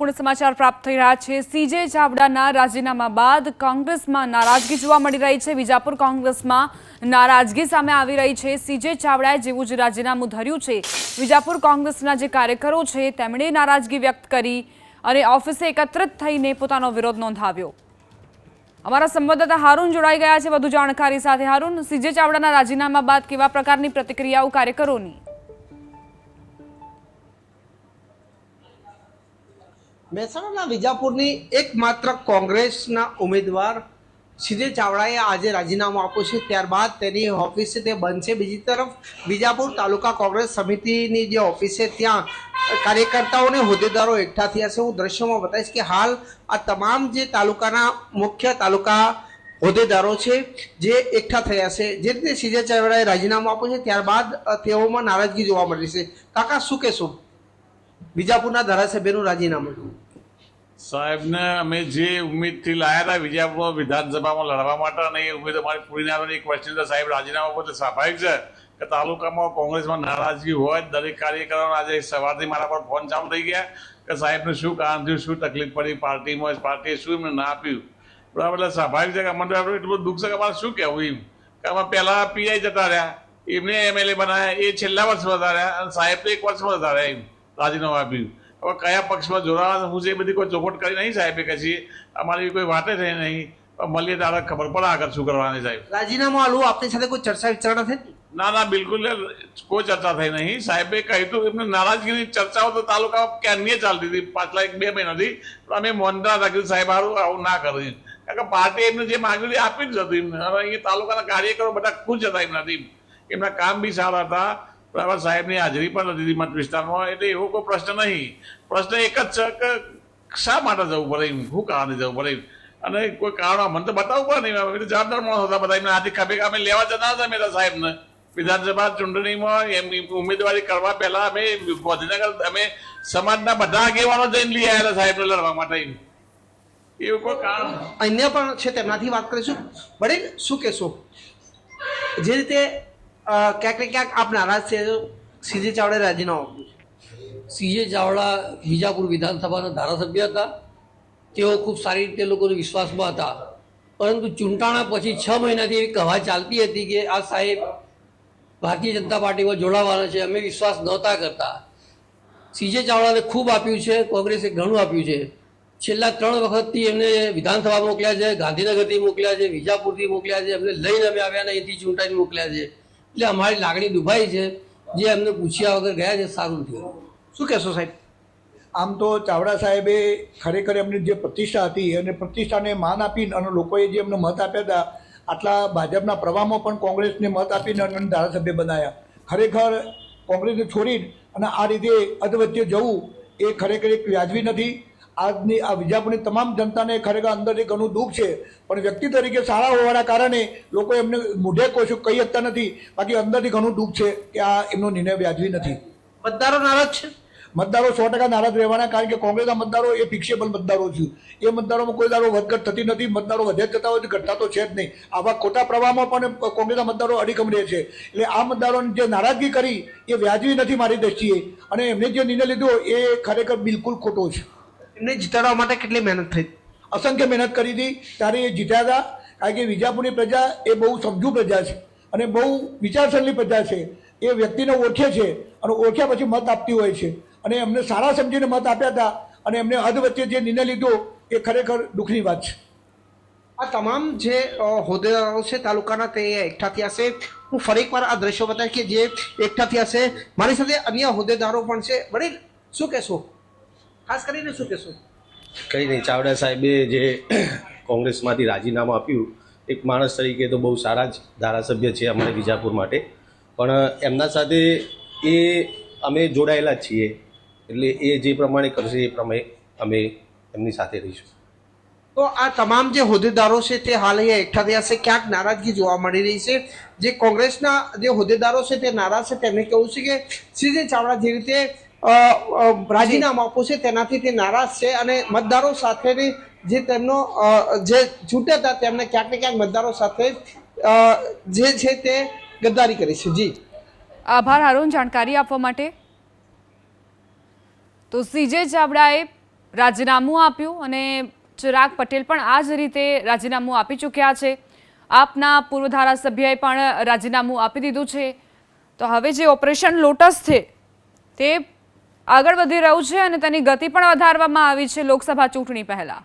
મહત્વપૂર્ણ સમાચાર પ્રાપ્ત થઈ રહ્યા છે। સીજે ચાવડાના રાજીનામા બાદ કોંગ્રેસમાં નારાજગી જોવા મળી રહી છે। વિજાપુર કોંગ્રેસમાં નારાજગી સામે આવી રહી છે। સીજે ચાવડાએ જેવું જ રાજીનામું ધર્યું છે, વિજાપુર કોંગ્રેસના જે કાર્યકરો છે તેમણે નારાજગી વ્યક્ત કરી અને ઓફિસે એકત્રિત થઈને પોતાનો વિરોધ નોંધાવ્યો। અમારા સંવાદદાતા હારૂન જોડાઈ ગયા છે વધુ જાણકારી સાથે। હારૂન, સીજે ચાવડાના રાજીનામા બાદ કેવા પ્રકારની પ્રતિક્રિયાઓ કાર્યકરોની? મહેસાણાના વિજાપુરની એકમાત્ર કોંગ્રેસના ઉમેદવાર સીજે ચાવડાએ આજે રાજીનામું આપ્યું છે, ત્યારબાદ તેની ઓફિસ તે બંધ છે। બીજી તરફ વિજાપુર તાલુકા કોંગ્રેસ સમિતિની જે ઓફિસ છે ત્યાં કાર્યકર્તાઓને હોદ્દેદારો એકઠા થયા છે। હું દ્રશ્યોમાં બતાવીશ કે હાલ આ તમામ જે તાલુકાના મુખ્ય તાલુકા હોદ્દેદારો છે જે એકઠા થયા છે। જે રીતે સીજે ચાવડાએ રાજીનામું આપ્યું છે ત્યારબાદ તેઓમાં નારાજગી જોવા મળી છે। કાકા, શું કહેશો વિજાપુરના ધારાસભ્યનું રાજીનામું? साहेब ने हमें जे उम्मीद थी लाया था विजापुर विधानसभा में लड़वा माटे અને એ ઉમ્મીદ અમારી પૂરી ના થઈ। એક ક્વેશ્ચન છે સાહેબ, રાજીનામા પર સ્વાભાવિક છે કે તાલુકામાં કોંગ્રેસમાં નારાજગી હોય। દરેક કાર્યકરોને આજે સવારથી મારા પર ફોન ચાલુ થઈ ગયા કે સાહેબને શું કારણ થયું, શું તકલીફ પડી પાર્ટીમાં, પાર્ટીએ શું એમને ના આપ્યું। બરાબર, એટલે સ્વાભાવિક છે કે અમને એટલું બધું દુઃખ છે કે અમારે શું કહેવું એમ કે અમે પહેલાં પીઆઈ જતા રહ્યા, એમને એમએલએ બનાવ્યા, એ છેલ્લા વર્ષમાં જતા રહ્યા અને સાહેબ તો 1 વર્ષમાં જતા રહ્યા, એમ રાજીનામું આપ્યું। હવે કયા પક્ષમાં જોડાવા હું એ બધી કોઈ ચોખવટ કરી નહીં સાહેબે, કશી અમારી કોઈ વાતે થઈ નહીં। મળીએ ત્યારે ખબર પડે આગળ શું કરવાની સાહેબ। રાજીનામું આલું આપની સાથે કોઈ ચર્ચા વિચારણા થઈ? ના ના, બિલકુલ કોઈ ચર્ચા થઈ નહીં। સાહેબે કહ્યું હતું એમને નારાજગીની ચર્ચાઓ તો તાલુકામાં ક્યારની ચાલતી હતી, પાછલા 1-2 મહિનાથી। પણ અમે મોનતા રાખ્યું સાહેબ સારું આવું ના કર્યું, કારણ કે પાર્ટી એમને જે માગ્યું આપી જ હતું એમને। હવે અહીંયા તાલુકાના કાર્યકરો બધા ખુશ હતા એમનાથી, એમના કામ બી સારા હતા। બરાબર, સાહેબની હાજરી પણ નથી હતી મત વિસ્તારમાં, એટલે એવો કોઈ પ્રશ્ન નહીં। પ્રશ્ન એક જ છે કે શા માટે જવું પડે, એમ શું કારણે જવું પડે, અને કોઈ કારણ મને તો બતાવવું પડે નહીં। જવાબદાર માણસ હતા બધા, એમને આથી ખભે અમે લેવા જતા હતા મેં સાહેબને વિધાનસભા ચૂંટણીમાં એમની ઉમેદવારી કરવા પહેલા અમે ગાંધીનગર અમે સમાજના બધા આગેવાનો જઈને લઈ આવ્યા સાહેબને લડવા માટે, એવું કોઈ કારણ અન્ય પણ છે તેમનાથી વાત કરીશું। વડીલ, શું કહેશો? જે રીતે ક્યાંક ને ક્યાંક આપ નારાજ છે, સીજે ચાવડાએ રાજીનામું આપ્યું છે। સીજે ચાવડા વિજાપુર વિધાનસભાના ધારાસભ્ય હતા। તેઓ ખૂબ સારી રીતે લોકોના વિશ્વાસમાં હતા, પરંતુ ચૂંટાણા પછી 6 મહિનાથી એવી કહેવા ચાલતી હતી કે આ સાહેબ ભારતીય જનતા પાર્ટીમાં જોડાવાના છે, અમે વિશ્વાસ નહોતા કરતા। સીજે ચાવડાને ખૂબ આપ્યું છે, કોંગ્રેસે ઘણું આપ્યું છે। છેલ્લા 3 વખતથી એમને વિધાનસભા મોકલ્યા છે, ગાંધીનગરથી મોકલ્યા છે, વિજાપુરથી મોકલ્યા છે, એમને લઈને અમે આવ્યા ને અહીંથી ચૂંટાઈને મોકલ્યા છે। એટલે અમારી લાગણી દુભાઈ છે, જે એમને પૂછ્યા વગર ગયા છે, સારું થયું। શું કહેશો સાહેબ? આમ તો ચાવડા સાહેબે ખરેખર એમની જે પ્રતિષ્ઠા હતી અને પ્રતિષ્ઠાને માન આપીને અને લોકોએ જે એમને મત આપ્યા હતા, આટલા ભાજપના પ્રવાહમાં પણ કોંગ્રેસને મત આપીને અને ધારાસભ્ય બનાવ્યા। ખરેખર કોંગ્રેસને છોડી અને આ રીતે અધવચ્ચે જવું એ ખરેખર એક વ્યાજબી નથી। આજની આ વિજાપુરની તમામ જનતાને ખરેખર અંદરથી ઘણું દુઃખ છે, પણ વ્યક્તિ તરીકે સારા હોવાના કારણે લોકો એમને મોઢે કશું કહી શકતા નથી, બાકી અંદરથી ઘણું દુઃખ છે કે આ એમનો નિર્ણય વ્યાજબી નથી। મતદારો નારાજ છે? મતદારો 100% નારાજ રહેવાના, કારણ કે કોંગ્રેસના મતદારો એ ફિક્સેબલ મતદારો છે। એ મતદારોમાં કોઈ દારો વધઘટ થતી નથી, મતદારો વધે જતા હોય તો ઘટતા તો છે જ નહીં। આવા ખોટા પ્રવાહમાં પણ કોંગ્રેસના મતદારો અડીખમ રહે છે, એટલે આ મતદારોની જે નારાજગી કરી એ વ્યાજબી નથી મારી દ્રષ્ટિએ, અને એમને જે નિર્ણય લીધો એ ખરેખર બિલકુલ ખોટો છે। એમને જીતાડવા માટે કેટલી મહેનત થઈ? અસંખ્ય મહેનત કરી હતી, ત્યારે એ જીત્યા હતા, કારણ કે વિજાપુરની પ્રજા એ બહુ સમજુ પ્રજા છે અને બહુ વિચારસરણી પ્રજા છે। એ વ્યક્તિને ઓળખે છે અને ઓળખ્યા પછી મત આપતી હોય છે, અને એમને સારા સમજીને મત આપ્યા હતા, અને એમને અધ વચ્ચે જે નિર્ણય લીધો એ ખરેખર દુઃખની વાત છે। આ તમામ જે હોદ્દેદારો છે તાલુકાના તે એકઠા થયા છે। હું ફરી એકવાર આ દ્રશ્યો બતાવીશ કે જે એકઠા થયા છે, મારી સાથે અન્ય હોદ્દેદારો પણ છે। વડીલ, શું કહેશો? ખાસ કરીને શું કહેશો? કંઈ નહીં, ચાવડા સાહેબે જે કોંગ્રેસમાંથી રાજીનામું આપ્યું, એક માણસ તરીકે તો બહુ સારા જ ધારાસભ્ય છે અમારે વિજાપુર માટે, પણ એમના સાથે એ અમે જોડાયેલા જ છીએ, એટલે એ જે પ્રમાણે કરશે એ પ્રમાણે અમે એમની સાથે રહીશું। તો આ તમામ જે હોદ્દેદારો છે તે હાલ અહીંયા એકઠા થયા છે, ક્યાંક નારાજગી જોવા મળી રહી છે। જે કોંગ્રેસના જે હોદ્દેદારો છે તે નારાજ છે, તેમને કહેવું છે કે સીજે ચાવડા જે રીતે રાજીનામું આપ્યું છે તેનાથી તે નારાજ છે, અને મતદારો સાથેની જે તેમનો જે છૂટ્યા હતા તેમને ક્યાંક ને ક્યાંક મતદારો સાથે જે છે તે ગદ્દારી કરી છે। જી આભાર હારૂન જાણકારી આપવા માટે। તો સીજે ચાવડાએ રાજીનામું આપ્યું અને ચિરાગ પટેલ પણ આ જ રીતે રાજીનામું આપી ચૂક્યા છે. આપના પૂર્વ ધારાસભ્યએ પણ રાજીનામું આપી દીધું છે. તો હવે જે ઓપરેશન લોટસ છે તે આગળ વધી રહ્યું છે અને તેની ગતિ પણ વધારવામાં આવી છે લોકસભા ચૂંટણી પહેલા.